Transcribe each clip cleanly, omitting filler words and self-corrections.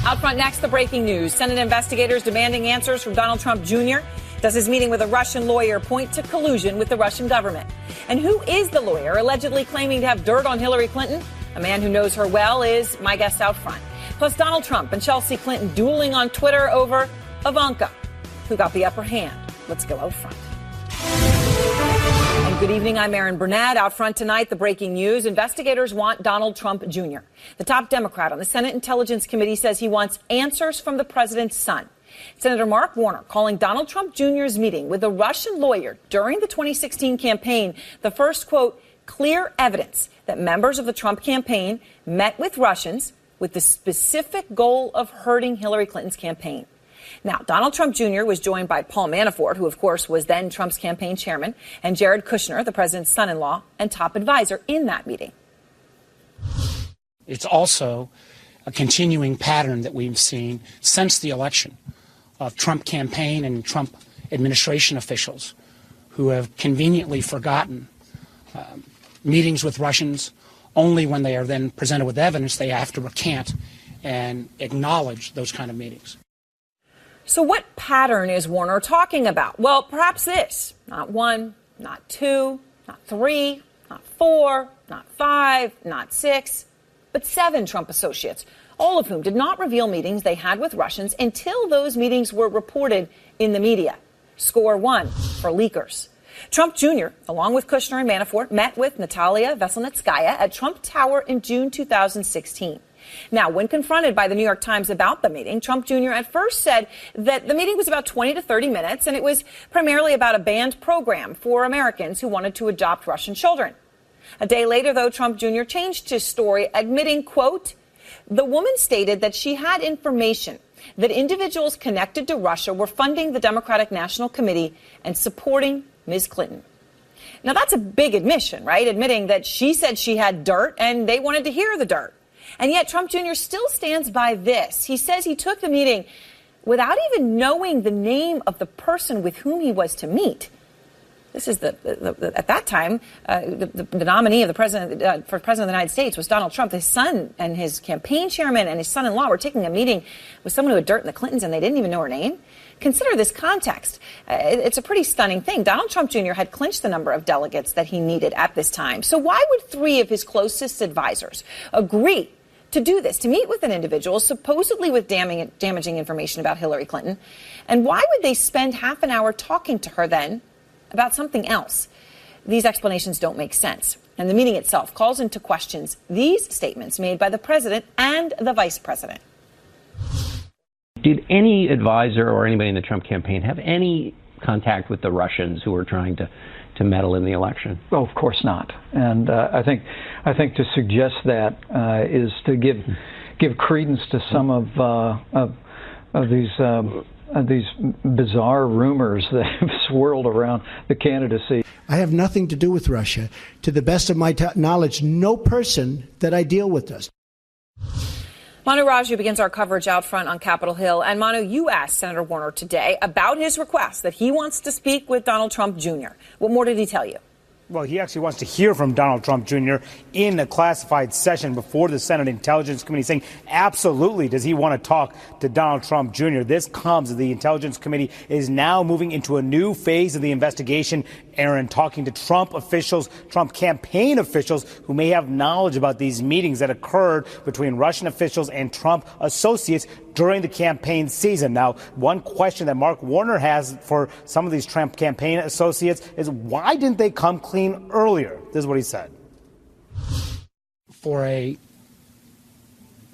Out front next, the breaking news. Senate investigators demanding answers from Donald Trump Jr. Does his meeting with a Russian lawyer point to collusion with the Russian government? And who is the lawyer allegedly claiming to have dirt on Hillary Clinton? A man who knows her well is my guest out front. Plus, Donald Trump and Chelsea Clinton dueling on Twitter over Ivanka. Who got the upper hand? Let's go out front. And good evening. I'm Erin Burnett. Out front tonight, the breaking news. Investigators want Donald Trump Jr. The top Democrat on the Senate Intelligence Committee says he wants answers from the president's son. Senator Mark Warner calling Donald Trump Jr.'s meeting with a Russian lawyer during the 2016 campaign the first, quote, clear evidence that members of the Trump campaign met with Russians with the specific goal of hurting Hillary Clinton's campaign. Now, Donald Trump Jr. was joined by Paul Manafort, who, of course, was then Trump's campaign chairman, and Jared Kushner, the president's son-in-law and top advisor in that meeting. It's also a continuing pattern that we've seen since the election of Trump campaign and Trump administration officials who have conveniently forgotten meetings with Russians. Only when they are then presented with evidence, they have to recant and acknowledge those kind of meetings. So what pattern is Warner talking about? Well, perhaps this. Not one, not two, not three, not four, not five, not six, but 7 Trump associates, all of whom did not reveal meetings they had with Russians until those meetings were reported in the media. Score 1 for leakers. Trump Jr., along with Kushner and Manafort, met with Natalia Veselnitskaya at Trump Tower in June 2016. Now, when confronted by the New York Times about the meeting, Trump Jr. at first said that the meeting was about 20 to 30 minutes, and it was primarily about a banned program for Americans who wanted to adopt Russian children. A day later, though, Trump Jr. changed his story, admitting, quote, the woman stated that she had information that individuals connected to Russia were funding the Democratic National Committee and supporting Ms. Clinton. Now, that's a big admission, right? Admitting that she said she had dirt and they wanted to hear the dirt. And yet Trump Jr. still stands by this. He says he took the meeting without even knowing the name of the person with whom he was to meet. This is at that time, the nominee of the president for president of the United States was Donald Trump. His son and his campaign chairman and his son-in-law were taking a meeting with someone who had dirt in the Clintons, and they didn't even know her name. Consider this context. It's a pretty stunning thing. Donald Trump Jr. had clinched the number of delegates that he needed at this time. So why would 3 of his closest advisors agree to do this, to meet with an individual supposedly with damaging information about Hillary Clinton? And why would they spend half an hour talking to her then about something else? These explanations don't make sense. And the meeting itself calls into questions these statements made by the president and the vice president. Did any advisor or anybody in the Trump campaign have any contact with the Russians who were trying to meddle in the election? Well, of course not. And I think to suggest that is to give credence to some of these bizarre rumors that have swirled around the candidacy. I have nothing to do with Russia. To the best of my knowledge, no person that I deal with does. Manu Raju begins our coverage out front on Capitol Hill. And Manu, you asked Senator Warner today about his request that he wants to speak with Donald Trump Jr. What more did he tell you? Well, he actually wants to hear from Donald Trump Jr. in a classified session before the Senate Intelligence Committee, saying absolutely does he want to talk to Donald Trump Jr. This comes as the Intelligence Committee is now moving into a new phase of the investigation, Aaron, talking to Trump officials, Trump campaign officials who may have knowledge about these meetings that occurred between Russian officials and Trump associates during the campaign season. Now, one question that Mark Warner has for some of these Trump campaign associates is why didn't they come clean earlier? This is what he said. For a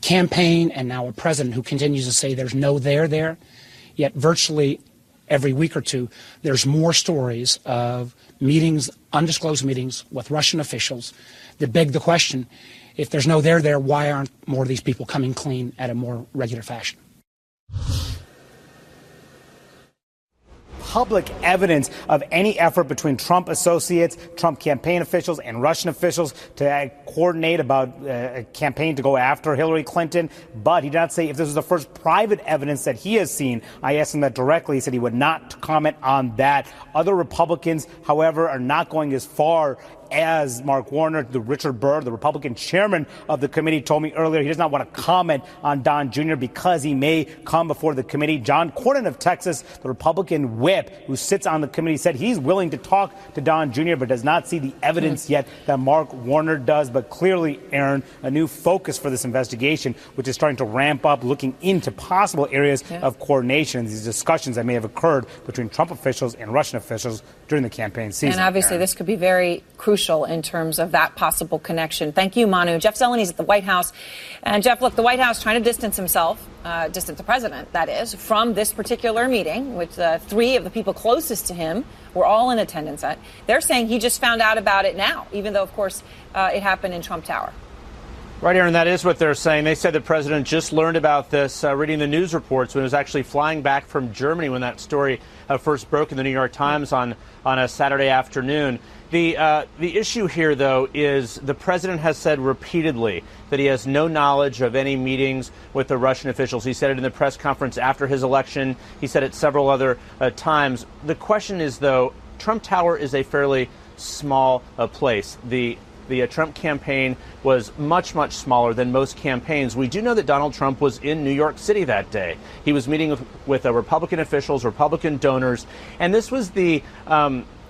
campaign and now a president who continues to say there's no there, yet virtually every week or two, there's more stories of meetings, undisclosed meetings with Russian officials that beg the question, if there's no there, why aren't more of these people coming clean at a more regular fashion? Public evidence of any effort between Trump associates, Trump campaign officials, and Russian officials to coordinate about a campaign to go after Hillary Clinton. But he did not say if this was the first private evidence that he has seen. I asked him that directly. He said he would not comment on that. Other Republicans, however, are not going as far as Mark Warner. Richard Burr, the Republican chairman of the committee, told me earlier he does not want to comment on Don Jr. because he may come before the committee. John Cornyn of Texas, the Republican whip who sits on the committee, said he's willing to talk to Don Jr. but does not see the evidence yet that Mark Warner does. But clearly, Aaron, a new focus for this investigation, which is starting to ramp up, looking into possible areas of coordination, these discussions that may have occurred between Trump officials and Russian officials during the campaign season. And obviously, this could be very crucial in terms of that possible connection. Thank you, Manu. Jeff Zeleny is at the White House. And Jeff, look, the White House trying to distance himself, distance the president, that is, from this particular meeting, which 3 of the people closest to him were all in attendance at. They're saying he just found out about it now, even though, of course, it happened in Trump Tower. Right, Aaron, that is what they're saying. They said the president just learned about this reading the news reports when he was actually flying back from Germany when that story first broke in the New York Times on a Saturday afternoon. The issue here, though, is the president has said repeatedly that he has no knowledge of any meetings with the Russian officials. He said it in the press conference after his election. He said it several other times. The question is, though, Trump Tower is a fairly small place. The Trump campaign was much, much smaller than most campaigns. We do know that Donald Trump was in New York City that day. He was meeting with Republican officials, Republican donors, and this was the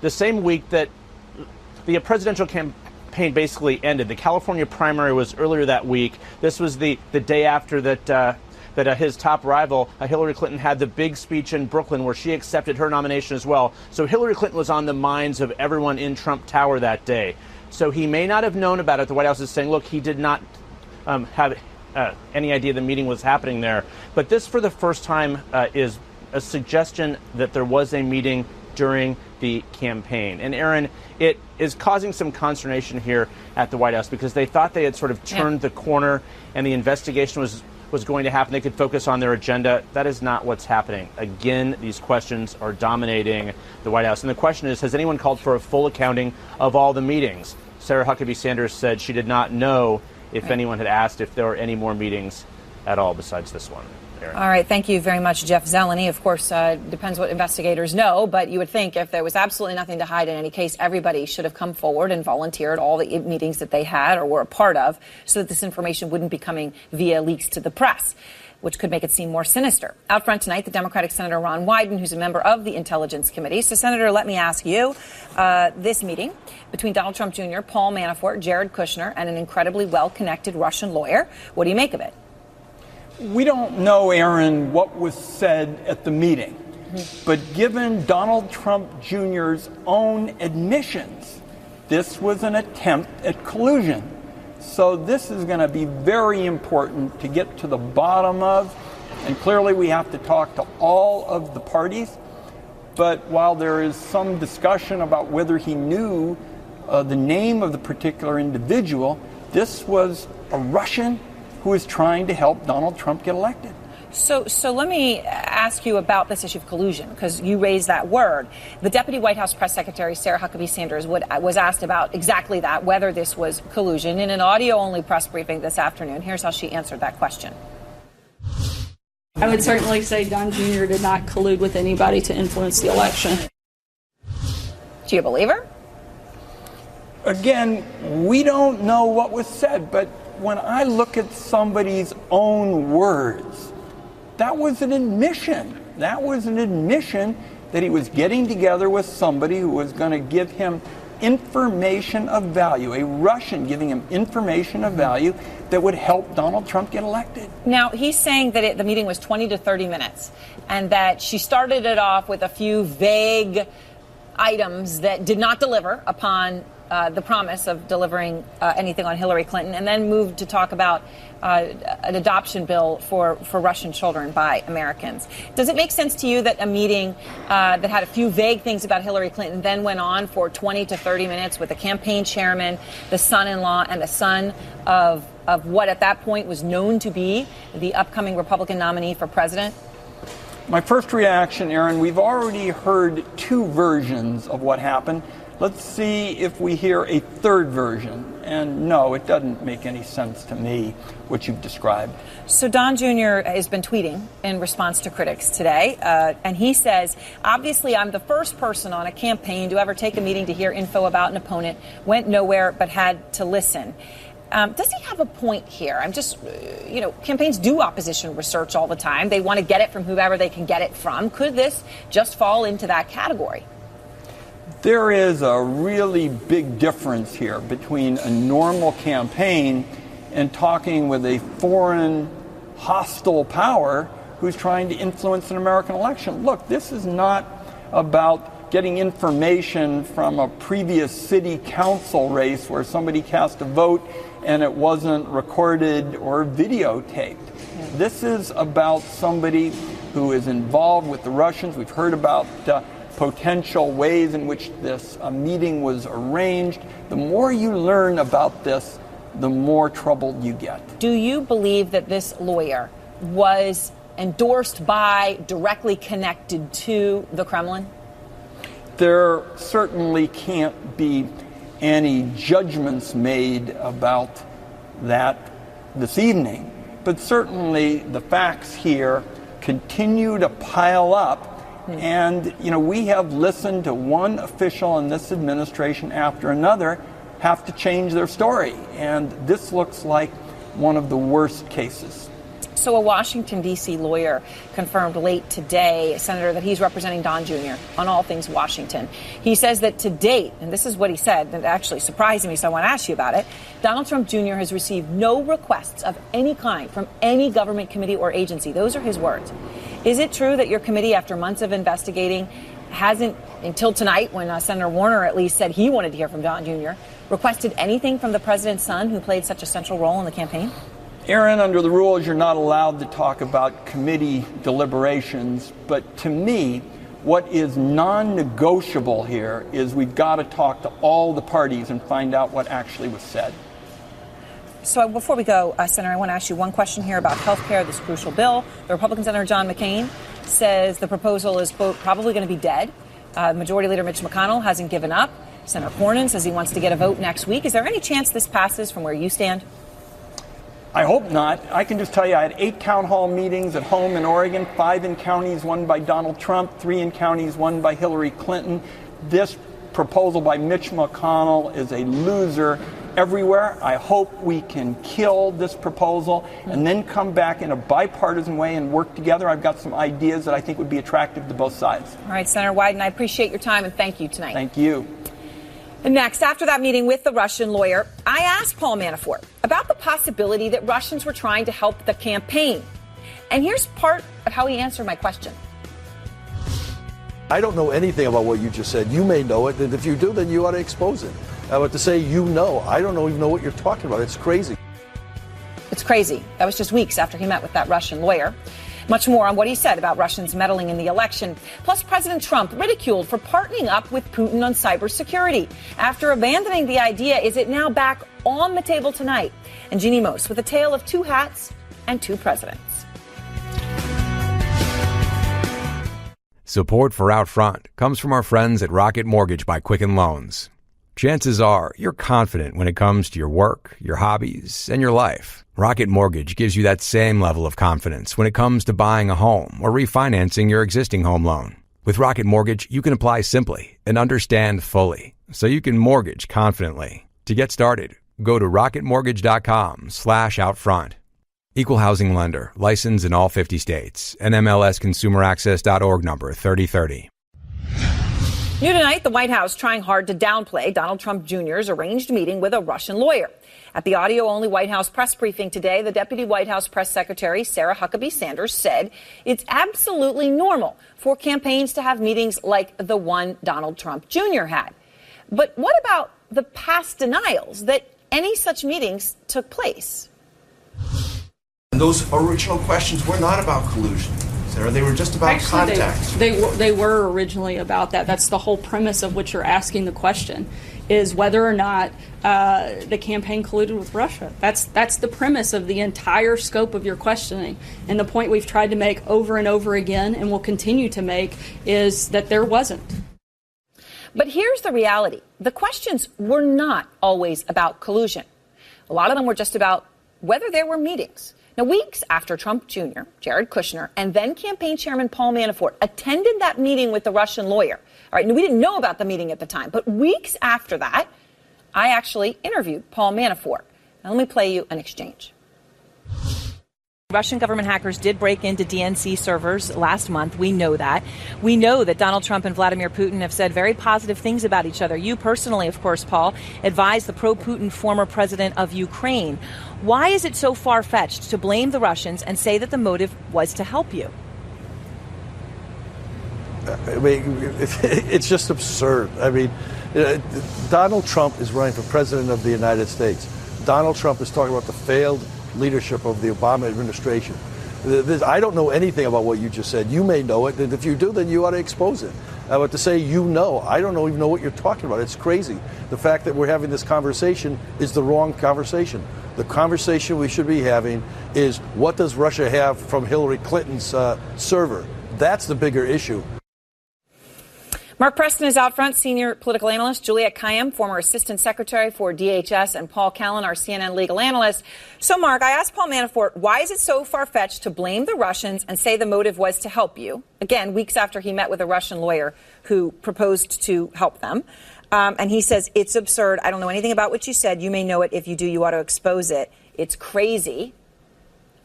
same week that the presidential campaign basically ended. The California primary was earlier that week. This was the day after that his top rival, Hillary Clinton, had the big speech in Brooklyn where she accepted her nomination as well. So Hillary Clinton was on the minds of everyone in Trump Tower that day. So he may not have known about it. The White House is saying, look, he did not have any idea the meeting was happening there. But this, for the first time, is a suggestion that there was a meeting during the campaign. And, Aaron, it is causing some consternation here at the White House because they thought they had sort of turned the corner and the investigation was going to happen. They could focus on their agenda. That is not what's happening. Again, these questions are dominating the White House. And the question is, has anyone called for a full accounting of all the meetings? Sarah Huckabee Sanders said she did not know if anyone had asked if there were any more meetings at all besides this one. Aaron. All right. Thank you very much, Jeff Zeleny. Of course, depends what investigators know, but you would think if there was absolutely nothing to hide in any case, everybody should have come forward and volunteered all the meetings that they had or were a part of so that this information wouldn't be coming via leaks to the press, which could make it seem more sinister. Out front tonight, the Democratic Senator Ron Wyden, who's a member of the Intelligence Committee. So, Senator, let me ask you, this meeting between Donald Trump Jr., Paul Manafort, Jared Kushner, and an incredibly well-connected Russian lawyer, what do you make of it? We don't know, Aaron, what was said at the meeting. But given Donald Trump Jr.'s own admissions, this was an attempt at collusion. So this is going to be very important to get to the bottom of. And clearly we have to talk to all of the parties. But while there is some discussion about whether he knew the name of the particular individual, this was a Russian who is trying to help Donald Trump get elected. So let me ask you about this issue of collusion, because you raised that word. The Deputy White House Press Secretary, Sarah Huckabee Sanders, was asked about exactly that, whether this was collusion, in an audio-only press briefing this afternoon. Here's how she answered that question. I would certainly say Don Jr. did not collude with anybody to influence the election. Do you believe her? Again, we don't know what was said, but when I look at somebody's own words, that was an admission. That was an admission that he was getting together with somebody who was going to give him information of value, a Russian giving him information of value that would help Donald Trump get elected. Now, he's saying that the meeting was 20 to 30 minutes and that she started it off with a few vague items that did not deliver upon the promise of delivering anything on Hillary Clinton, and then moved to talk about an adoption bill for Russian children by Americans. Does it make sense to you that a meeting that had a few vague things about Hillary Clinton then went on for 20 to 30 minutes with the campaign chairman, the son-in-law, and the son of what at that point was known to be the upcoming Republican nominee for president? My first reaction, Aaron, we've already heard two versions of what happened. Let's see if we hear a third version. And no, it doesn't make any sense to me, what you've described. So Don Jr. has been tweeting in response to critics today, and he says, obviously, I'm the first person on a campaign to ever take a meeting to hear info about an opponent, went nowhere but had to listen. Does he have a point here? I'm just, campaigns do opposition research all the time. They want to get it from whoever they can get it from. Could this just fall into that category? There is a really big difference here between a normal campaign and talking with a foreign hostile power who's trying to influence an American election. Look, this is not about getting information from a previous city council race where somebody cast a vote and it wasn't recorded or videotaped. This is about somebody who is involved with the Russians. We've heard about potential ways in which this meeting was arranged. The more you learn about this, the more troubled you get. Do you believe that this lawyer was endorsed by, directly connected to the Kremlin? There certainly can't be any judgments made about that this evening, but certainly the facts here continue to pile up. And, we have listened to one official in this administration after another have to change their story. And this looks like one of the worst cases. So a Washington, D.C. lawyer confirmed late today, Senator, that he's representing Don Jr. on all things Washington. He says that to date, and this is what he said, that actually surprised me, so I want to ask you about it, Donald Trump Jr. has received no requests of any kind from any government committee or agency. Those are his words. Is it true that your committee, after months of investigating, hasn't, until tonight, when Senator Warner at least said he wanted to hear from Don Jr., requested anything from the president's son, who played such a central role in the campaign? Aaron, under the rules, you're not allowed to talk about committee deliberations. But to me, what is non-negotiable here is we've got to talk to all the parties and find out what actually was said. So before we go, Senator, I want to ask you one question here about health care, this crucial bill. The Republican Senator John McCain says the proposal is, quote, probably going to be dead. Majority Leader Mitch McConnell hasn't given up. Senator Cornyn says he wants to get a vote next week. Is there any chance this passes from where you stand? I hope not. I can just tell you I had 8 town hall meetings at home in Oregon, 5 in counties won by Donald Trump, 3 in counties won by Hillary Clinton. This proposal by Mitch McConnell is a loser everywhere. I hope we can kill this proposal and then come back in a bipartisan way and work together. I've got some ideas that I think would be attractive to both sides. All right, Senator Wyden, I appreciate your time and thank you tonight. Thank you. And next, after that meeting with the Russian lawyer, I asked Paul Manafort about the possibility that Russians were trying to help the campaign. And here's part of how he answered my question. I don't know anything about what you just said. You may know it, and if you do, then you ought to expose it. But to say I don't even know what you're talking about. It's crazy. It's crazy. That was just weeks after he met with that Russian lawyer. Much more on what he said about Russians meddling in the election. Plus, President Trump ridiculed for partnering up with Putin on cybersecurity. After abandoning the idea, is it now back on the table tonight? And Jeannie Most with a tale of 2 hats and 2 presidents. Support for Out Front comes from our friends at Rocket Mortgage by Quicken Loans. Chances are you're confident when it comes to your work, your hobbies, and your life. Rocket Mortgage gives you that same level of confidence when it comes to buying a home or refinancing your existing home loan. With Rocket Mortgage, you can apply simply and understand fully, so you can mortgage confidently. To get started, go to rocketmortgage.com/outfront. Equal housing lender, licensed in all 50 states. NMLSconsumeraccess.org number 3030. New tonight, the White House trying hard to downplay Donald Trump Jr.'s arranged meeting with a Russian lawyer. At the audio-only White House press briefing today, the Deputy White House Press Secretary, Sarah Huckabee Sanders, said it's absolutely normal for campaigns to have meetings like the one Donald Trump Jr. had. But what about the past denials that any such meetings took place? And those original questions were not about collusion. Sarah, they were just about contact. They were originally about that. That's the whole premise of which you're asking the question, is whether or not the campaign colluded with Russia. That's the premise of the entire scope of your questioning. And the point we've tried to make over and over again and will continue to make is that there wasn't. But here's the reality. The questions were not always about collusion. A lot of them were just about whether there were meetings. Now, weeks after Trump Jr., Jared Kushner, and then campaign chairman Paul Manafort attended that meeting with the Russian lawyer. All right, we didn't know about the meeting at the time, but weeks after that, I actually interviewed Paul Manafort. Now, let me play you an exchange. Russian government hackers did break into DNC servers last month. We know that. We know that Donald Trump and Vladimir Putin have said very positive things about each other. You personally, of course, Paul, advised the pro-Putin former president of Ukraine. Why is it so far-fetched to blame the Russians and say that the motive was to help you? I mean, it's just absurd. I mean, Donald Trump is running for president of the United States. Donald Trump is talking about the failed leadership of the Obama administration. I don't know anything about what you just said. You may know it, and if you do, then you ought to expose it. But to say you know, I don't even know what you're talking about. It's crazy. The fact that we're having this conversation is the wrong conversation. The conversation we should be having is, what does Russia have from Hillary Clinton's server? That's the bigger issue. Mark Preston is out front, senior political analyst. Juliette Kayyem, former assistant secretary for DHS, and Paul Callan, our CNN legal analyst. So, Mark, I asked Paul Manafort, why is it so far-fetched to blame the Russians and say the motive was to help you? Again, weeks after he met with a Russian lawyer who proposed to help them. And he says, it's absurd. I don't know anything about what you said. You may know it. If you do, you ought to expose it. It's crazy.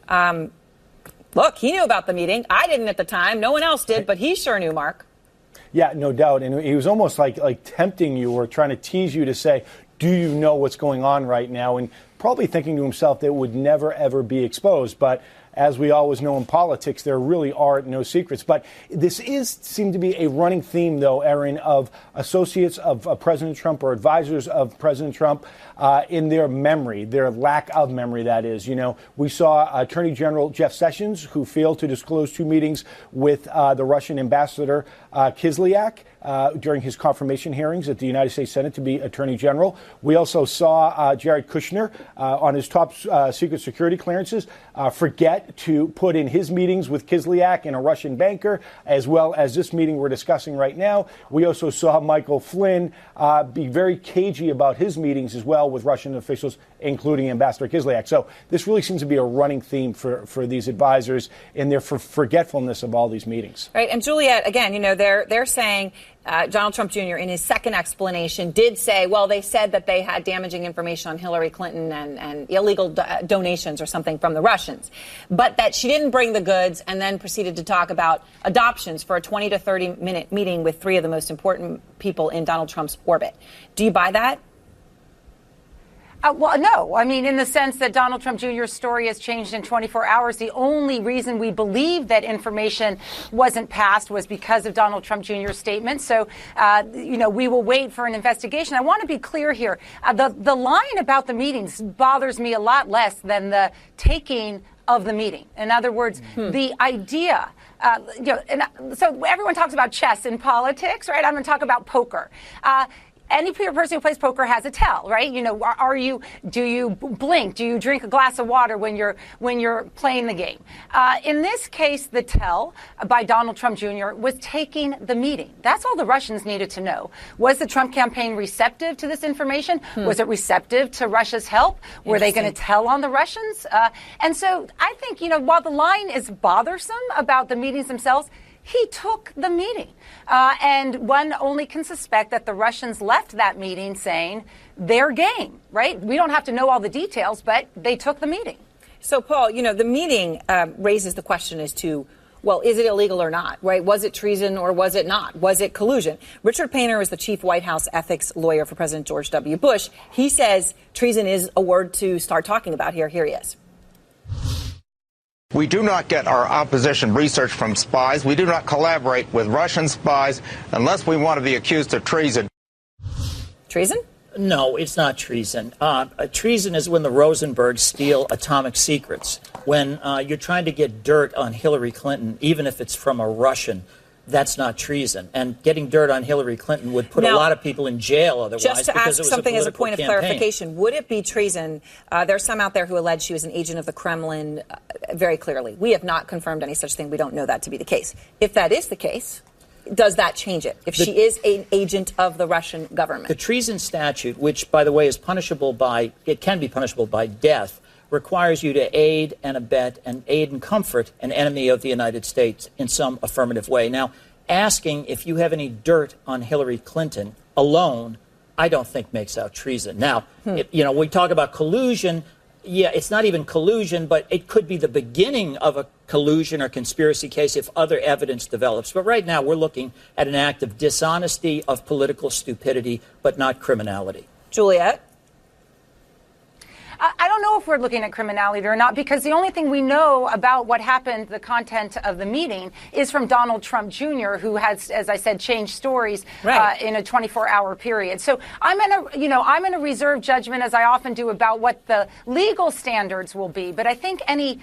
Look, he knew about the meeting. I didn't at the time. No one else did, but he sure knew, Mark. Yeah, no doubt. And he was almost like tempting you or trying to tease you to say, do you know what's going on right now? And probably thinking to himself that it would never, ever be exposed. But as we always know in politics, there really are no secrets. But this seemed to be a running theme, though, Erin, of associates of President Trump or advisors of President Trump in their memory, their lack of memory, that is. You know, we saw Attorney General Jeff Sessions, who failed to disclose 2 meetings with the Russian ambassador Kislyak during his confirmation hearings at the United States Senate to be Attorney General. We also saw Jared Kushner on his top secret security clearances forget to put in his meetings with Kislyak and a Russian banker, as well as this meeting we're discussing right now. We also saw Michael Flynn be very cagey about his meetings as well with Russian officials, including Ambassador Kislyak. So this really seems to be a running theme for these advisors in their forgetfulness of all these meetings. Right. And Juliette, again, you know, they're saying Donald Trump Jr. in his second explanation did say, well, they said that they had damaging information on Hillary Clinton and illegal donations or something from the Russians, but that she didn't bring the goods, and then proceeded to talk about adoptions for a 20 to 30 minute meeting with 3 of the most important people in Donald Trump's orbit. Do you buy that? Well, no. I mean, in the sense that Donald Trump Jr.'s story has changed in 24 hours. The only reason we believe that information wasn't passed was because of Donald Trump Jr.'s statement. So, you know, we will wait for an investigation. I want to be clear here. The line about the meetings bothers me a lot less than the taking of the meeting. In other words, the idea. You know, and so everyone talks about chess in politics, right? I'm going to talk about poker. Any person who plays poker has a tell, right? You know, do you blink? Do you drink a glass of water when you're playing the game? In this case, the tell by Donald Trump Jr. was taking the meeting. That's all the Russians needed to know. Was the Trump campaign receptive to this information? Was it receptive to Russia's help? Were they going to tell on the Russians? And so I think, you know, while the line is bothersome about the meetings themselves, he took the meeting. And one only can suspect that the Russians left that meeting saying they're game, right? We don't have to know all the details, but they took the meeting. So, Paul, you know, the meeting raises the question as to, well, is it illegal or not, right? Was it treason or was it not? Was it collusion? Richard Painter is the chief White House ethics lawyer for President George W. Bush. He says treason is a word to start talking about here. Here he is. We do not get our opposition research from spies. We do not collaborate with Russian spies unless we want to be accused of treason. Treason? No, it's not treason. Treason is when the Rosenbergs steal atomic secrets. When you're trying to get dirt on Hillary Clinton, even if it's from a Russian, that's not treason. And getting dirt on Hillary Clinton would put a lot of people in jail otherwise. Just to ask something as a point of campaign. clarification, would it be treason? There's some out there who allege she was an agent of the Kremlin very clearly. We have not confirmed any such thing. We don't know that to be the case. If that is the case, does that change it? If she is an agent of the Russian government? The treason statute, which, by the way, is punishable by, it can be punishable by death, requires you to aid and abet and aid and comfort an enemy of the United States in some affirmative way. Now, asking if you have any dirt on Hillary Clinton alone, I don't think makes out treason. Now, we talk about collusion. Yeah, it's not even collusion, but it could be the beginning of a collusion or conspiracy case if other evidence develops. But right now, we're looking at an act of dishonesty, of political stupidity, but not criminality. Juliet? I don't know if we're looking at criminality or not, because the only thing we know about what happened, the content of the meeting, is from Donald Trump Jr., who has, as I said, changed stories in a 24-hour period. So I'm going to reserve judgment, as I often do, about what the legal standards will be. But I think any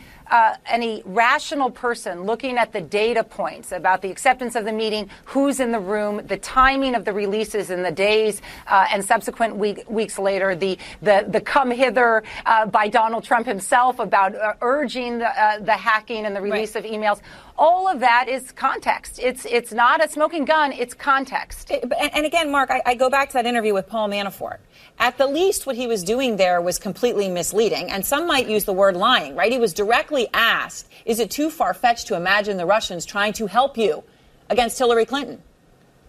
rational person looking at the data points about the acceptance of the meeting, who's in the room, the timing of the releases in the days and subsequent weeks later, the come hither by Donald Trump himself about urging the hacking and the release of emails. All of that is context. It's not a smoking gun. It's context. And again, Mark, I go back to that interview with Paul Manafort. At the least, what he was doing there was completely misleading, and some might use the word lying, right? He was directly asked, is it too far-fetched to imagine the Russians trying to help you against Hillary Clinton?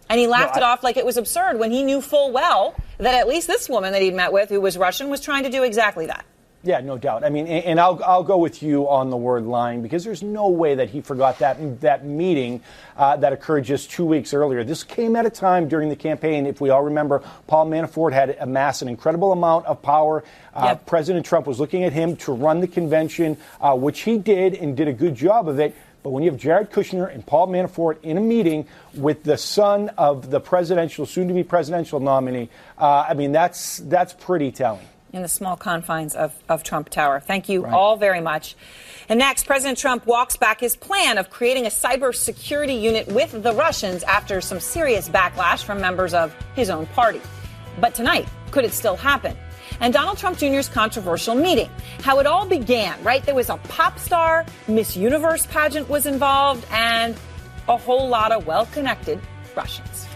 And he laughed it off like it was absurd when he knew full well that at least this woman that he'd met with, who was Russian, was trying to do exactly that. Yeah, no doubt. I mean, and I'll go with you on the word lying, because there's no way that he forgot that meeting that occurred just 2 weeks earlier. This came at a time during the campaign, if we all remember, Paul Manafort had amassed an incredible amount of power. President Trump was looking at him to run the convention, which he did and did a good job of it. But when you have Jared Kushner and Paul Manafort in a meeting with the son of the soon-to-be presidential nominee, I mean, that's pretty telling. In the small confines of Trump Tower. Thank you all very much. And next, President Trump walks back his plan of creating a cybersecurity unit with the Russians after some serious backlash from members of his own party. But tonight, could it still happen? And Donald Trump Jr.'s controversial meeting. How it all began, right? There was a pop star, Miss Universe pageant was involved, and a whole lot of well-connected Russians.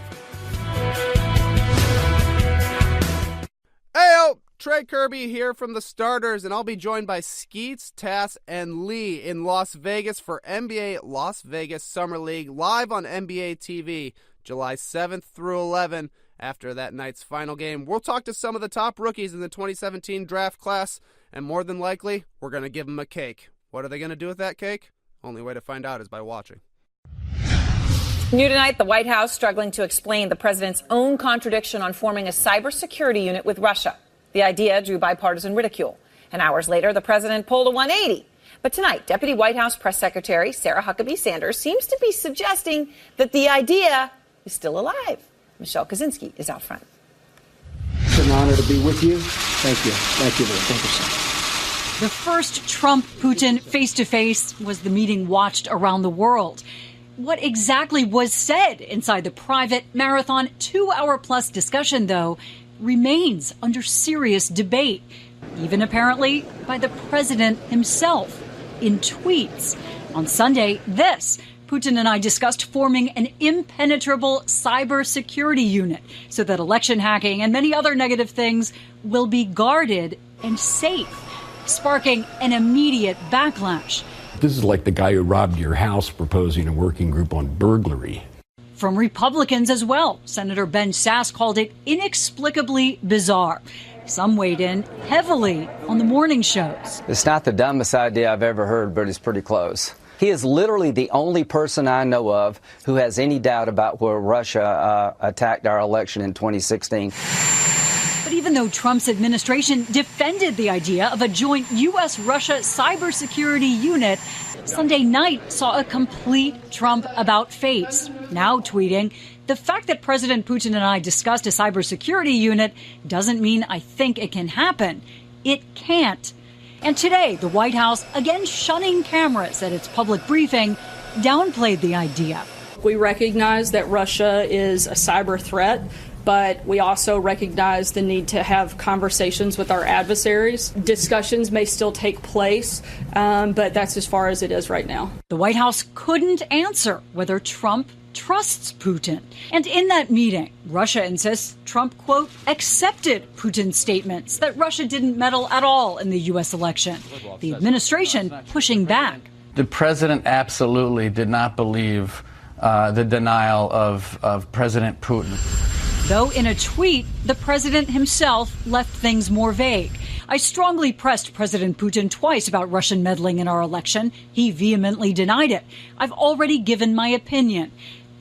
Hey-o! Trey Kirby here from The Starters, and I'll be joined by Skeets, Tass, and Lee in Las Vegas for NBA Las Vegas Summer League live on NBA TV, July 7th through 11th. After that night's final game, we'll talk to some of the top rookies in the 2017 draft class, and more than likely, we're going to give them a cake. What are they going to do with that cake? Only way to find out is by watching. New tonight, the White House struggling to explain the president's own contradiction on forming a cybersecurity unit with Russia. The idea drew bipartisan ridicule. And hours later, the president pulled a 180. But tonight, Deputy White House Press Secretary Sarah Huckabee Sanders seems to be suggesting that the idea is still alive. Michelle Kaczynski is out front. It's an honor to be with you. Thank you. Thank you, Lord. Thank you, sir. The first Trump-Putin face-to-face was the meeting watched around the world. What exactly was said inside the private marathon 2-hour-plus discussion, though, remains under serious debate, even apparently by the president himself in tweets. On Sunday, Putin and I discussed forming an impenetrable cybersecurity unit so that election hacking and many other negative things will be guarded and safe, sparking an immediate backlash. This is like the guy who robbed your house proposing a working group on burglary. From Republicans as well. Senator Ben Sasse called it inexplicably bizarre. Some weighed in heavily on the morning shows. It's not the dumbest idea I've ever heard, but it's pretty close. He is literally the only person I know of who has any doubt about where Russia attacked our election in 2016. But even though Trump's administration defended the idea of a joint U.S.-Russia cybersecurity unit, Sunday night saw a complete Trump about-face, now tweeting, "The fact that President Putin and I discussed a cybersecurity unit doesn't mean I think it can happen. It can't." And today, the White House, again shunning cameras at its public briefing, downplayed the idea. We recognize that Russia is a cyber threat. but we also recognize the need to have conversations with our adversaries. Discussions may still take place, but that's as far as it is right now. The White House couldn't answer whether Trump trusts Putin. And in that meeting, Russia insists Trump, quote, accepted Putin's statements that Russia didn't meddle at all in the U.S. election. The administration pushing back. The president absolutely did not believe the denial of President Putin. Though in a tweet, the president himself left things more vague. I strongly pressed President Putin twice about Russian meddling in our election. He vehemently denied it. I've already given my opinion.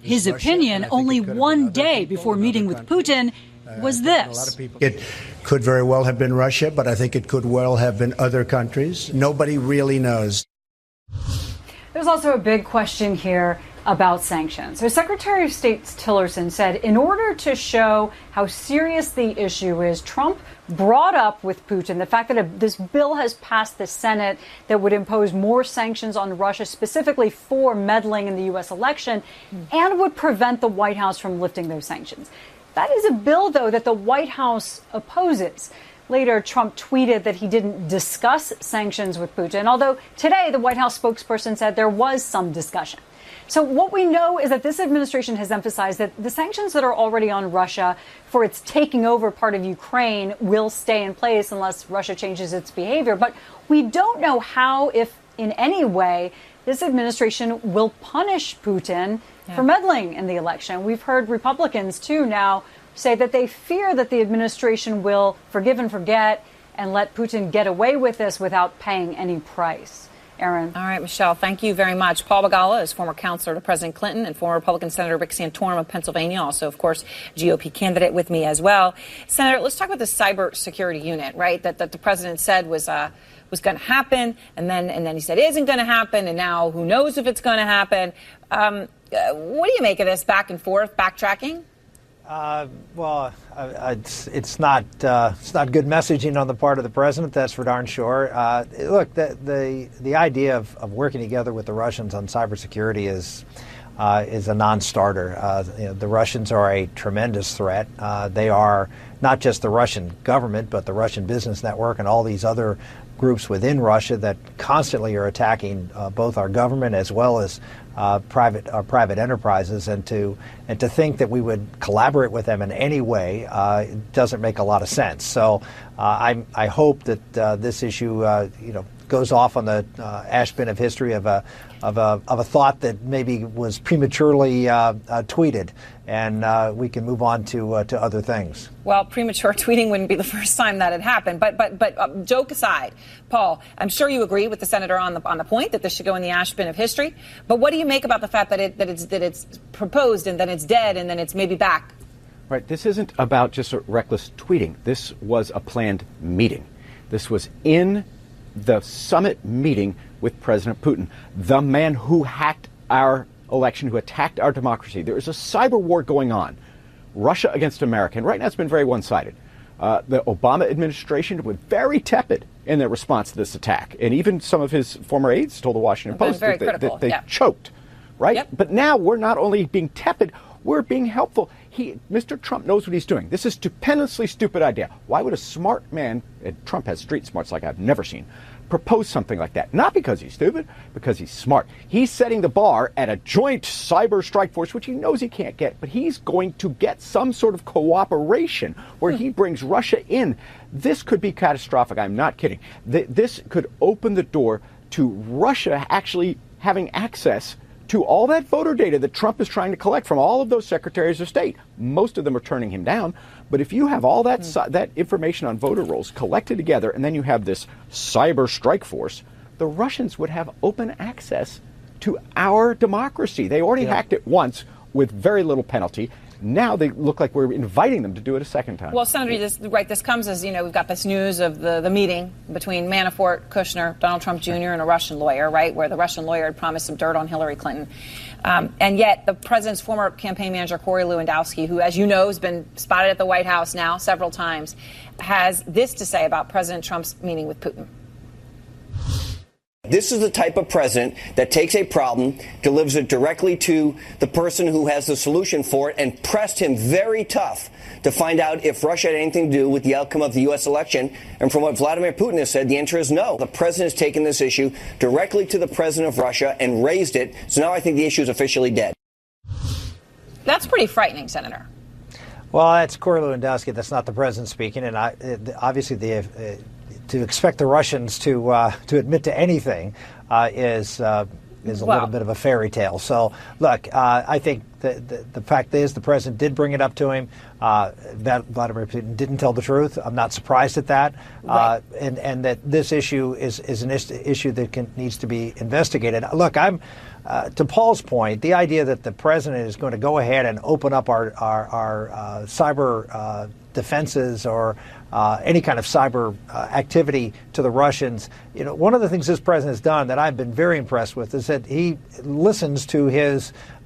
His opinion, only one day before meeting with Putin, was this. It could very well have been Russia, but I think it could well have been other countries. Nobody really knows. There's also a big question here about sanctions. So Secretary of State Tillerson said in order to show how serious the issue is, Trump brought up with Putin the fact that this bill has passed the Senate that would impose more sanctions on Russia, specifically for meddling in the U.S. election, and would prevent the White House from lifting those sanctions. That is a bill, though, that the White House opposes. Later, Trump tweeted that he didn't discuss sanctions with Putin, although today the White House spokesperson said there was some discussion. So what we know is that this administration has emphasized that the sanctions that are already on Russia for its taking over part of Ukraine will stay in place unless Russia changes its behavior. But we don't know how, if in any way, this administration will punish Putin for meddling in the election. We've heard Republicans, too, now say that they fear that the administration will forgive and forget and let Putin get away with this without paying any price. Aaron. All right, Michelle, thank you very much. Paul Begala is former counselor to President Clinton and former Republican Senator Rick Santorum of Pennsylvania, also, of course, GOP candidate with me as well. Senator, let's talk about the cybersecurity unit, right, that the president said was going to happen, and then he said isn't going to happen, and now who knows if it's going to happen. What do you make of this back and forth, backtracking? It's not good messaging on the part of the president. That's for darn sure. Look, the idea of working together with the Russians on cybersecurity is a non-starter. The Russians are a tremendous threat. They are not just the Russian government, but the Russian business network and all these other groups within Russia that constantly are attacking both our government as well as private enterprises, and to think that we would collaborate with them in any way doesn't make a lot of sense. So I hope that this issue goes off on the ash bin of history of a thought that maybe was prematurely tweeted, and we can move on to other things. Well, premature tweeting wouldn't be the first time that had happened. But joke aside, Paul, I'm sure you agree with the senator on the point that this should go in the ash bin of history. But what do you make about the fact that it's proposed and then it's dead and then it's maybe back? Right. This isn't about just reckless tweeting. This was a planned meeting. This was in the summit meeting with President Putin, the man who hacked our election, who attacked our democracy. There is a cyber war going on, Russia against America, and right now it's been very one-sided. The Obama administration was very tepid in their response to this attack, and even some of his former aides told the Washington Post that they choked, right? Yep. But now we're not only being tepid, we're being helpful. Mr. Trump knows what he's doing. This is a stupendously stupid idea. Why would a smart man, and Trump has street smarts like I've never seen, propose something like that? Not because he's stupid, because he's smart. He's setting the bar at a joint cyber strike force, which he knows he can't get, but he's going to get some sort of cooperation where he brings Russia in. This could be catastrophic. I'm not kidding. This could open the door to Russia actually having access to all that voter data that Trump is trying to collect from all of those secretaries of state. Most of them are turning him down. But if you have all that information on voter rolls collected together, and then you have this cyber strike force, the Russians would have open access to our democracy. They already hacked it once with very little penalty. Now they look like we're inviting them to do it a second time. Well, Senator, this comes as, we've got this news of the meeting between Manafort, Kushner, Donald Trump Jr., and a Russian lawyer, right, where the Russian lawyer had promised some dirt on Hillary Clinton. And yet the president's former campaign manager, Corey Lewandowski, who, as you know, has been spotted at the White House now several times, has this to say about President Trump's meeting with Putin. This is the type of president that takes a problem, delivers it directly to the person who has the solution for it, and pressed him very tough to find out if Russia had anything to do with the outcome of the U.S. election. And from what Vladimir Putin has said, the answer is no. The president has taken this issue directly to the president of Russia and raised it. So now I think the issue is officially dead. That's pretty frightening, Senator. Well, that's Corey Lewandowski. That's not the president speaking. And obviously, to expect the Russians to admit to anything is a little bit of a fairy tale. So, look, I think the fact is the president did bring it up to him. Vladimir Putin didn't tell the truth. I'm not surprised at that. Right. And that this issue is an issue that needs to be investigated. Look, to Paul's point, the idea that the president is going to go ahead and open up our cyber defenses or any kind of cyber activity to the Russians. You know, one of the things this president has done that I've been very impressed with is that he listens to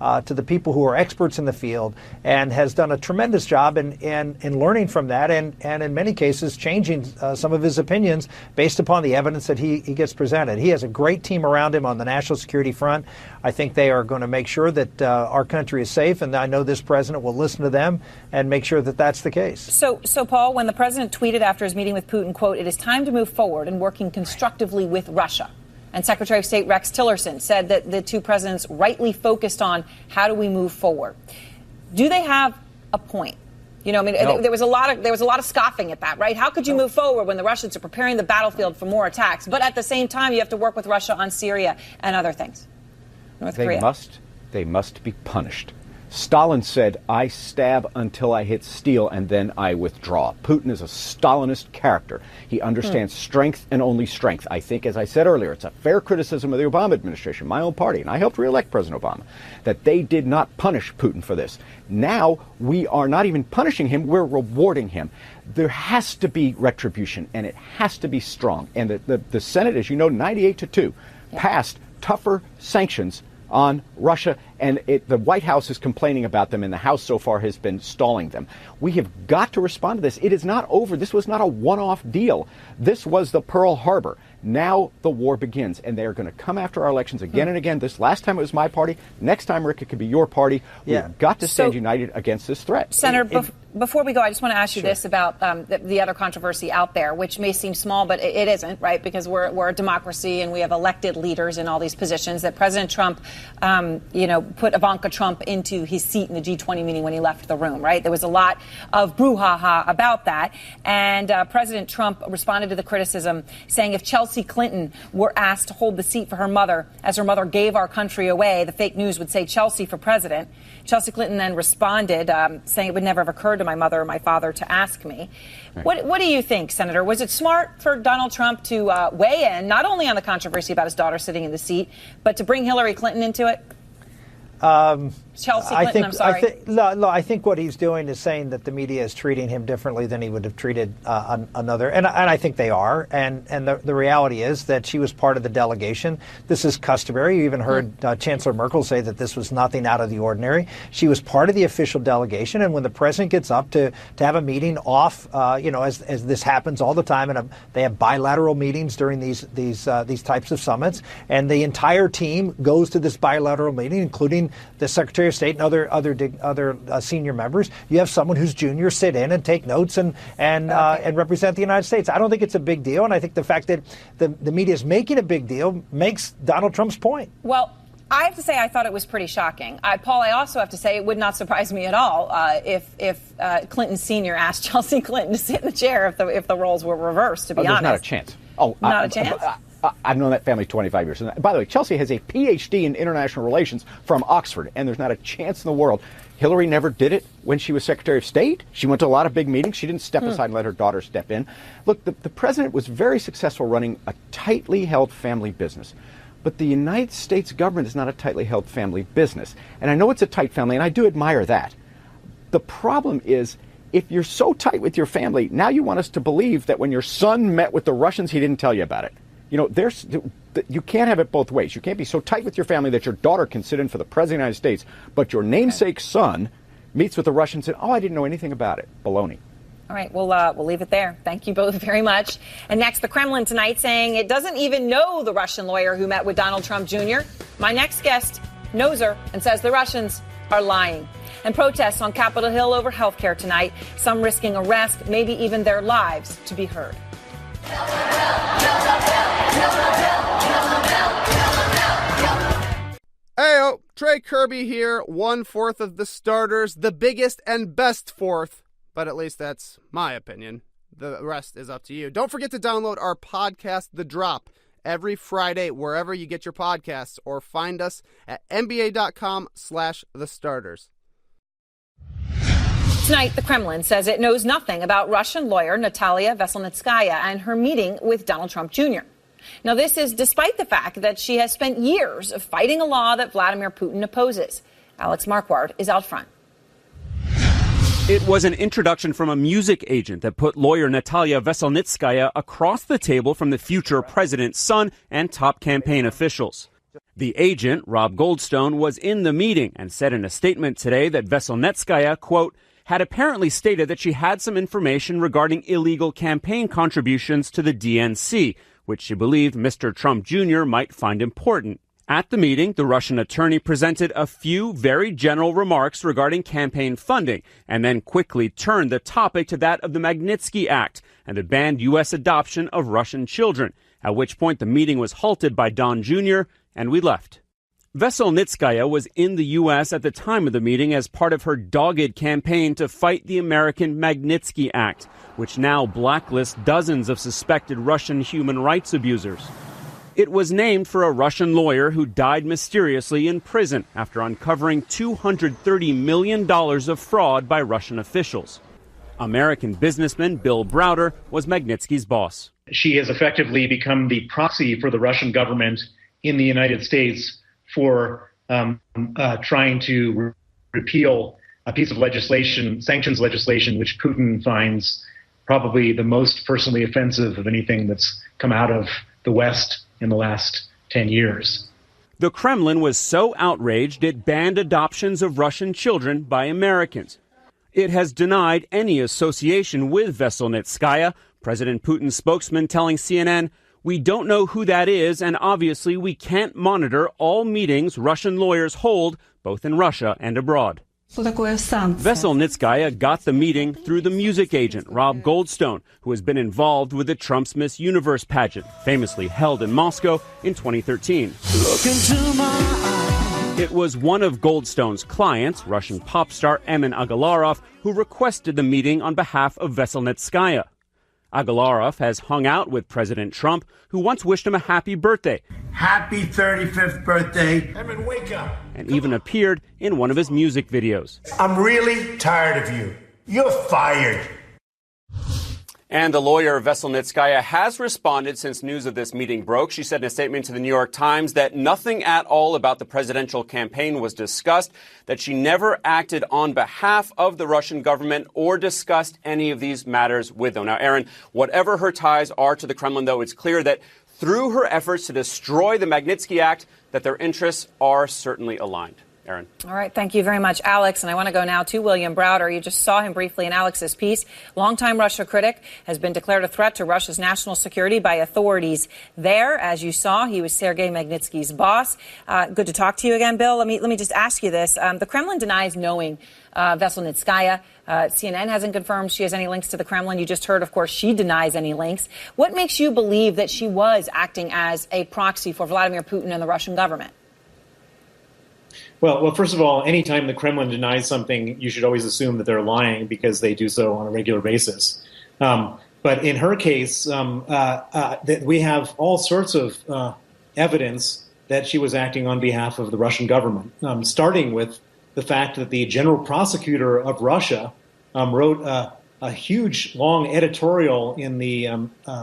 to the people who are experts in the field and has done a tremendous job in learning from that and in many cases changing some of his opinions based upon the evidence that he gets presented. He has a great team around him on the national security front. I think they are going to make sure that our country is safe, and I know this president will listen to them and make sure that that's the case. So Paul, when the president tweeted after his meeting with Putin, quote, "It is time to move forward in working constructively with Russia." And Secretary of State Rex Tillerson said that the two presidents rightly focused on how do we move forward. Do they have a point? You know, I mean, no. there was a lot of scoffing at that, right? How could you move forward when the Russians are preparing the battlefield for more attacks, but at the same time you have to work with Russia on Syria and other things? North Korea. They must be punished. Stalin said, "I stab until I hit steel and then I withdraw." Putin is a Stalinist character. He understands strength and only strength. I think, as I said earlier, it's a fair criticism of the Obama administration, my own party, and I helped re-elect President Obama, that they did not punish Putin for this. Now we are not even punishing him, we're rewarding him. There has to be retribution, and it has to be strong. And the Senate, as you know, 98-2, passed tougher sanctions on Russia, and the White House is complaining about them, and the House so far has been stalling them. We have got to respond to this. It is not over. This was not a one-off deal. This was the Pearl Harbor. Now the war begins, and they are going to come after our elections again and again. This last time it was my party. Next time, Rick, it could be your party. We've got to stand united against this threat. Senator, before we go, I just want to ask you this about the other controversy out there, which may seem small, but it isn't, right? Because we're a democracy and we have elected leaders in all these positions. That President Trump, put Ivanka Trump into his seat in the G20 meeting when he left the room, right? There was a lot of brouhaha about that. And President Trump responded to the criticism, saying if Chelsea Clinton were asked to hold the seat for her mother, as her mother gave our country away, the fake news would say Chelsea for president. Chelsea Clinton then responded, saying it would never have occurred to my mother or my father to ask me. Right. What do you think, Senator? Was it smart for Donald Trump to weigh in, not only on the controversy about his daughter sitting in the seat, but to bring Hillary Clinton into it? Chelsea Clinton, I'm sorry. I think what he's doing is saying that the media is treating him differently than he would have treated another. And I think they are. And the reality is that she was part of the delegation. This is customary. You even heard Chancellor Merkel say that this was nothing out of the ordinary. She was part of the official delegation. And when the president gets up to have a meeting off, as this happens all the time, and they have bilateral meetings during these types of summits, and the entire team goes to this bilateral meeting, including the Secretary of State and other senior members. You have someone who's junior sit in and take notes and represent the United States. I don't think it's a big deal, and I think the fact that the media is making a big deal makes Donald Trump's point. Well, I have to say I thought it was pretty shocking. Paul, I also have to say it would not surprise me at all if Clinton Senior asked Chelsea Clinton to sit in the chair if the roles were reversed, to be honest. There's not a chance. Not a chance? I've known that family 25 years. And by the way, Chelsea has a Ph.D. in international relations from Oxford, and there's not a chance in the world. Hillary never did it when she was Secretary of State. She went to a lot of big meetings. She didn't step aside and let her daughter step in. Look, the president was very successful running a tightly held family business. But the United States government is not a tightly held family business. And I know it's a tight family, and I do admire that. The problem is, if you're so tight with your family, now you want us to believe that when your son met with the Russians, he didn't tell you about it. You can't have it both ways. You can't be so tight with your family that your daughter can sit in for the President of the United States, but your namesake son meets with the Russians and, I didn't know anything about it. Baloney. All right, we'll leave it there. Thank you both very much. And next, the Kremlin tonight saying it doesn't even know the Russian lawyer who met with Donald Trump Jr. My next guest knows her and says the Russians are lying. And protests on Capitol Hill over health care tonight, some risking arrest, maybe even their lives to be heard. Heyo, Trey Kirby here, 1/4 of the starters, the biggest and best fourth, but at least that's my opinion. The rest is up to you. Don't forget to download our podcast, The Drop, every Friday, wherever you get your podcasts, or find us at nba.com/thestarters. Tonight, the Kremlin says it knows nothing about Russian lawyer Natalia Veselnitskaya and her meeting with Donald Trump Jr. Now, this is despite the fact that she has spent years of fighting a law that Vladimir Putin opposes. Alex Marquardt is out front. It was an introduction from a music agent that put lawyer Natalia Veselnitskaya across the table from the future president's son and top campaign officials. The agent, Rob Goldstone, was in the meeting and said in a statement today that Veselnitskaya, quote, had apparently stated that she had some information regarding illegal campaign contributions to the DNC, which she believed Mr. Trump Jr. might find important. At the meeting, the Russian attorney presented a few very general remarks regarding campaign funding and then quickly turned the topic to that of the Magnitsky Act and the banned U.S. adoption of Russian children, at which point the meeting was halted by Don Jr. and we left. Veselnitskaya was in the U.S. at the time of the meeting as part of her dogged campaign to fight the American Magnitsky Act, which now blacklists dozens of suspected Russian human rights abusers. It was named for a Russian lawyer who died mysteriously in prison after uncovering $230 million of fraud by Russian officials. American businessman Bill Browder was Magnitsky's boss. She has effectively become the proxy for the Russian government in the United States for trying to repeal a piece of legislation, sanctions legislation, which Putin finds probably the most personally offensive of anything that's come out of the West in the last 10 years. The Kremlin was so outraged it banned adoptions of Russian children by Americans. It has denied any association with Veselnitskaya, President Putin's spokesman telling CNN, "We don't know who that is, and obviously we can't monitor all meetings Russian lawyers hold, both in Russia and abroad." Veselnitskaya got the meeting through the music agent, Rob Goldstone, who has been involved with the Trump's Miss Universe pageant, famously held in Moscow in 2013. It was one of Goldstone's clients, Russian pop star Emin Agalarov, who requested the meeting on behalf of Veselnitskaya. Agalarov has hung out with President Trump, who once wished him a happy birthday. Happy 35th birthday. Emin, wake up. And even appeared in one of his music videos. I'm really tired of you. You're fired. And the lawyer Veselnitskaya has responded since news of this meeting broke. She said in a statement to the New York Times that nothing at all about the presidential campaign was discussed, that she never acted on behalf of the Russian government or discussed any of these matters with them. Now, Aaron, whatever her ties are to the Kremlin, though, it's clear that through her efforts to destroy the Magnitsky Act, that their interests are certainly aligned. Aaron. All right. Thank you very much, Alex. And I want to go now to William Browder. You just saw him briefly in Alex's piece. Longtime Russia critic has been declared a threat to Russia's national security by authorities there. As you saw, he was Sergei Magnitsky's boss. Good to talk to you again, Bill. Let me just ask you this. The Kremlin denies knowing Veselnitskaya. CNN hasn't confirmed she has any links to the Kremlin. You just heard, of course, she denies any links. What makes you believe that she was acting as a proxy for Vladimir Putin and the Russian government? Well, first of all, anytime the Kremlin denies something, you should always assume that they're lying because they do so on a regular basis. But in her case, that we have all sorts of evidence that she was acting on behalf of the Russian government, starting with the fact that the general prosecutor of Russia wrote a huge, long editorial in the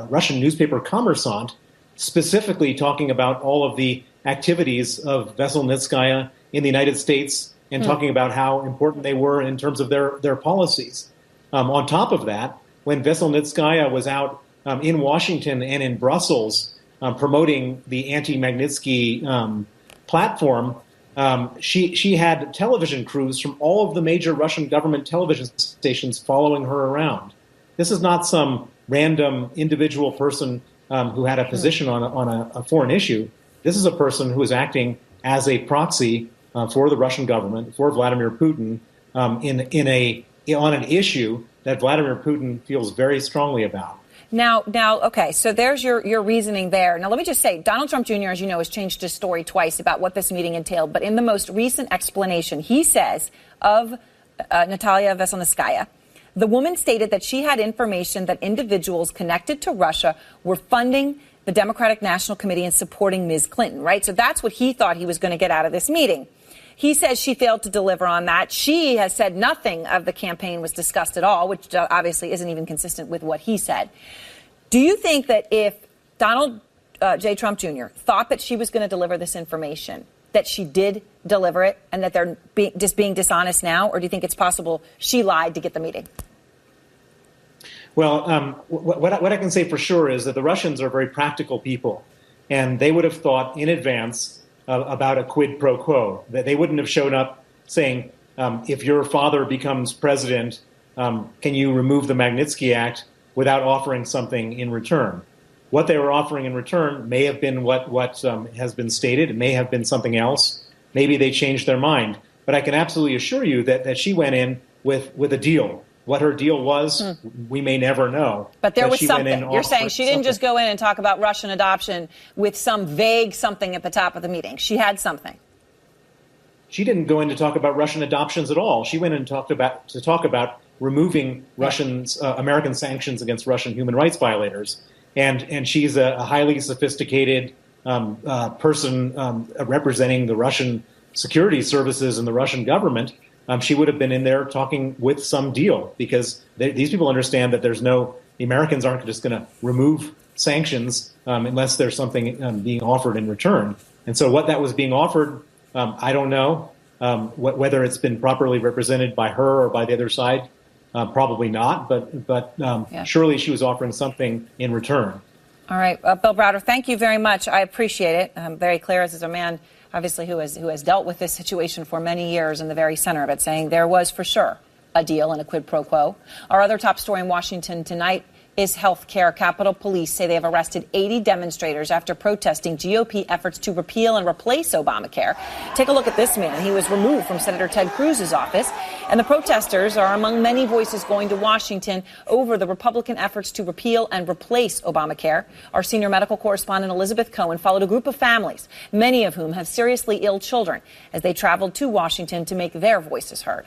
Russian newspaper Kommersant, specifically talking about all of the activities of Veselnitskaya in the United States and talking about how important they were in terms of their policies. On top of that, when Veselnitskaya was out in Washington and in Brussels promoting the anti-Magnitsky platform, she had television crews from all of the major Russian government television stations following her around. This is not some random individual person who had a position on a foreign issue. This is a person who is acting as a proxy for the Russian government, for Vladimir Putin, on an issue that Vladimir Putin feels very strongly about. Now, okay, so there's your reasoning there. Now, let me just say, Donald Trump Jr., as you know, has changed his story twice about what this meeting entailed. But in the most recent explanation, he says of Natalia Veselnitskaya, the woman stated that she had information that individuals connected to Russia were funding the Democratic National Committee and supporting Ms. Clinton, right? So that's what he thought he was going to get out of this meeting. He says she failed to deliver on that. She has said nothing of the campaign was discussed at all, which obviously isn't even consistent with what he said. Do you think that if Donald J. Trump Jr. thought that she was going to deliver this information, that she did deliver it and that they're just being dishonest now? Or do you think it's possible she lied to get the meeting? Well, what I can say for sure is that the Russians are very practical people, and they would have thought in advance about a quid pro quo. That they wouldn't have shown up saying, if your father becomes president, can you remove the Magnitsky Act without offering something in return? What they were offering in return may have been what has been stated. It may have been something else. Maybe they changed their mind. But I can absolutely assure you that she went in with a deal. What her deal was, we may never know. But there was something. You're saying she didn't just go in and talk about Russian adoption with some vague something at the top of the meeting. She had something. She didn't go in to talk about Russian adoptions at all. She went in to talk about removing American sanctions against Russian human rights violators. And she's a highly sophisticated person representing the Russian security services and the Russian government. She would have been in there talking with some deal, because these people understand that the Americans aren't just going to remove sanctions unless there's something being offered in return. And so what that was being offered, I don't know. Whether it's been properly represented by her or by the other side, probably not. But surely she was offering something in return. All right. Bill Browder, thank you very much. I appreciate it. Very clear, as is a man, obviously, who has dealt with this situation for many years in the very center of it, saying there was for sure a deal and a quid pro quo. Our other top story in Washington tonight is health care. Capitol Police say they have arrested 80 demonstrators after protesting GOP efforts to repeal and replace Obamacare. Take a look at this man. He was removed from Senator Ted Cruz's office. And the protesters are among many voices going to Washington over the Republican efforts to repeal and replace Obamacare. Our senior medical correspondent Elizabeth Cohen followed a group of families, many of whom have seriously ill children, as they traveled to Washington to make their voices heard.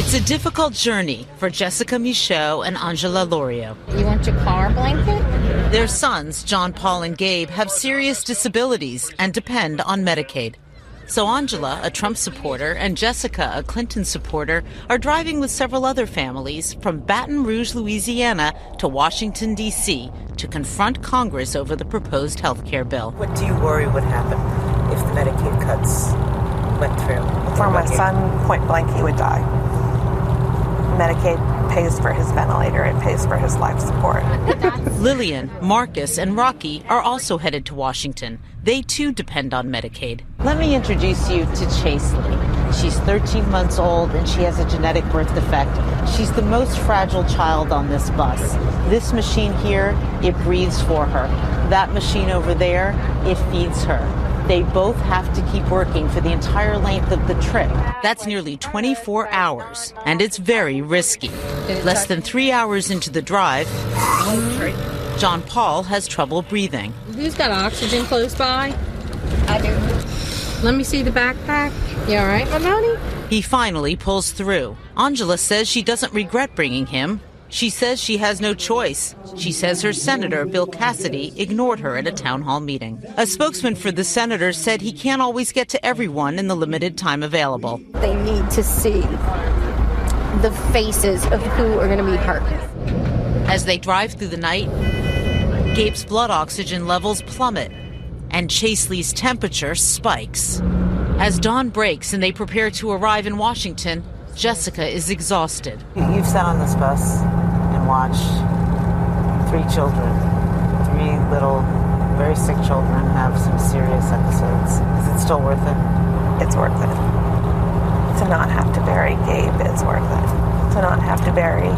It's a difficult journey for Jessica Michaud and Angela Lorio. You want your car blanket? Their sons, John Paul and Gabe, have serious disabilities and depend on Medicaid. So Angela, a Trump supporter, and Jessica, a Clinton supporter, are driving with several other families from Baton Rouge, Louisiana, to Washington, D.C. to confront Congress over the proposed health care bill. What do you worry would happen if the Medicaid cuts went through? For my son, point blank, he would die. Medicaid pays for his ventilator. It pays for his life support. Lillian, Marcus, and Rocky are also headed to Washington. They, too, depend on Medicaid. Let me introduce you to Chasely. She's 13 months old, and she has a genetic birth defect. She's the most fragile child on this bus. This machine here, it breathes for her. That machine over there, it feeds her. They both have to keep working for the entire length of the trip. That's nearly 24 hours, and it's very risky. Less than 3 hours into the drive, John Paul has trouble breathing. Who's got oxygen close by? I do. Let me see the backpack. You all right, my honey? He finally pulls through. Angela says she doesn't regret bringing him. She says she has no choice. She says her senator, Bill Cassidy, ignored her at a town hall meeting. A spokesman for the senator said he can't always get to everyone in the limited time available. They need to see the faces of who are going to be hurt. As they drive through the night, Gabe's blood oxygen levels plummet, and Chasely's temperature spikes. As dawn breaks and they prepare to arrive in Washington, Jessica is exhausted. You've sat on this bus and watched 3 children, 3 little, very sick children have some serious episodes. Is it still worth it? It's worth it. To not have to bury Gabe is worth it. To not have to bury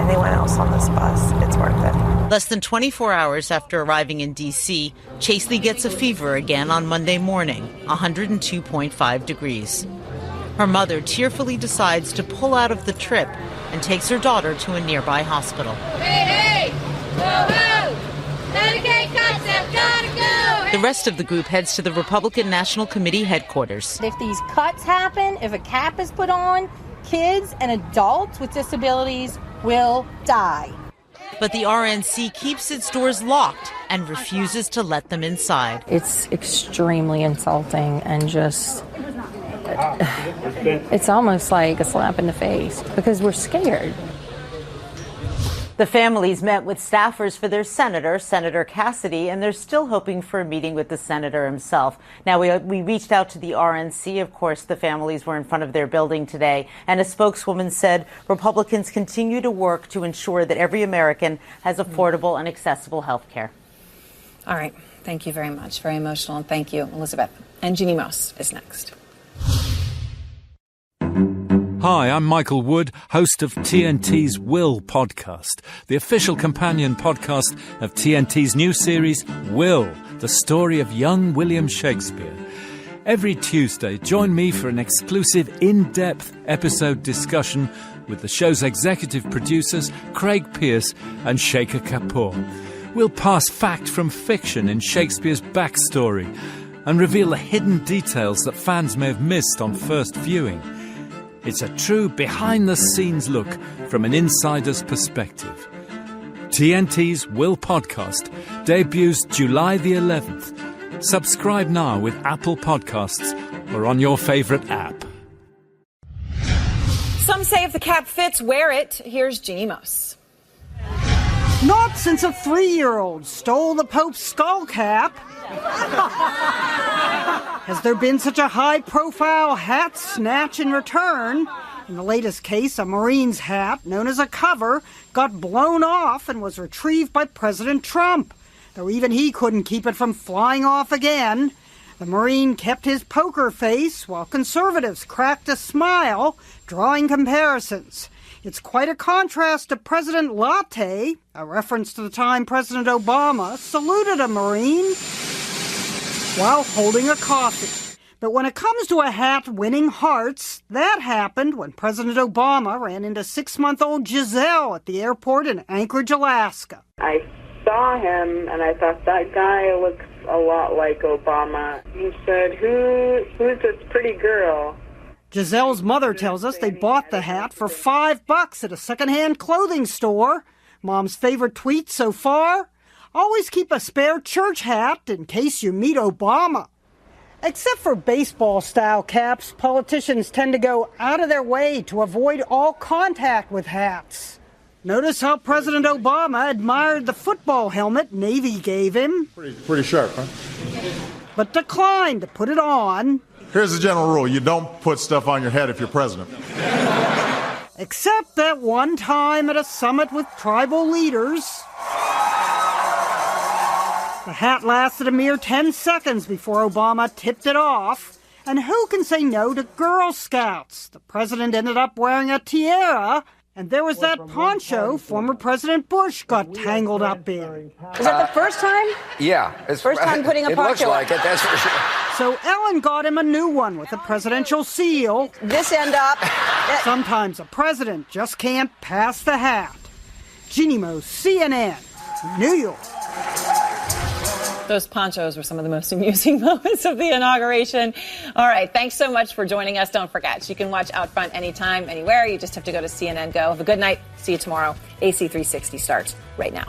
anyone else on this bus, it's worth it. Less than 24 hours after arriving in D.C., Chaseley gets a fever again on Monday morning, 102.5 degrees. Her mother tearfully decides to pull out of the trip and takes her daughter to a nearby hospital. Hey, hey! Whoa, whoa! Medicaid cuts have got to go! The rest of the group heads to the Republican National Committee headquarters. If these cuts happen, if a cap is put on, kids and adults with disabilities will die. But the RNC keeps its doors locked and refuses to let them inside. It's extremely insulting and just, it's almost like a slap in the face because we're scared. The families met with staffers for their senator, Senator Cassidy, and they're still hoping for a meeting with the senator himself. Now, we reached out to the RNC. Of course, the families were in front of their building today, and a spokeswoman said Republicans continue to work to ensure that every American has affordable and accessible health care. All right. Thank you very much. Very emotional. And thank you, Elizabeth. And Jeannie Moss is next. Hi, I'm Michael Wood, host of TNT's Will podcast, the official companion podcast of TNT's new series, Will, the story of young William Shakespeare. Every Tuesday, join me for an exclusive, in-depth episode discussion with the show's executive producers, Craig Pearce and Shekhar Kapoor. We'll pass fact from fiction in Shakespeare's backstory and reveal the hidden details that fans may have missed on first viewing. It's a true behind-the-scenes look from an insider's perspective. TNT's Will podcast debuts July the 11th. Subscribe now with Apple Podcasts or on your favorite app. Some say if the cap fits, wear it. Here's Jeannie Moss. Not since a 3-year-old stole the Pope's skull cap. Has there been such a high-profile hat snatch in return? In the latest case, a Marine's hat, known as a cover, got blown off and was retrieved by President Trump, though even he couldn't keep it from flying off again. The Marine kept his poker face while conservatives cracked a smile, drawing comparisons. It's quite a contrast to President Latte, a reference to the time President Obama saluted a Marine while holding a coffee. But when it comes to a hat winning hearts, that happened when President Obama ran into 6-month-old Giselle at the airport in Anchorage, Alaska. I saw him and I thought, that guy looks a lot like Obama. He said, who's this pretty girl? Giselle's mother tells us they bought the hat for $5 at a secondhand clothing store. Mom's favorite tweet so far? Always keep a spare church hat in case you meet Obama. Except for baseball-style caps, politicians tend to go out of their way to avoid all contact with hats. Notice how President Obama admired the football helmet Navy gave him. Pretty sharp, huh? But declined to put it on. Here's the general rule. You don't put stuff on your head if you're president. Except that one time at a summit with tribal leaders. The hat lasted a mere 10 seconds before Obama tipped it off. And who can say no to Girl Scouts? The president ended up wearing a tiara. And there was that poncho former President Bush got tangled up in. Is that the first time? Yeah. It's first time putting a poncho on. It looks like it, that's for sure. So Ellen got him a new one with a presidential seal. This end up. Sometimes a president just can't pass the hat. Jeannie Moss, CNN, New York. Those ponchos were some of the most amusing moments of the inauguration. All right, thanks so much for joining us. Don't forget, you can watch Out Front anytime, anywhere. You just have to go to CNN Go. Have a good night. See you tomorrow. AC 360 starts right now.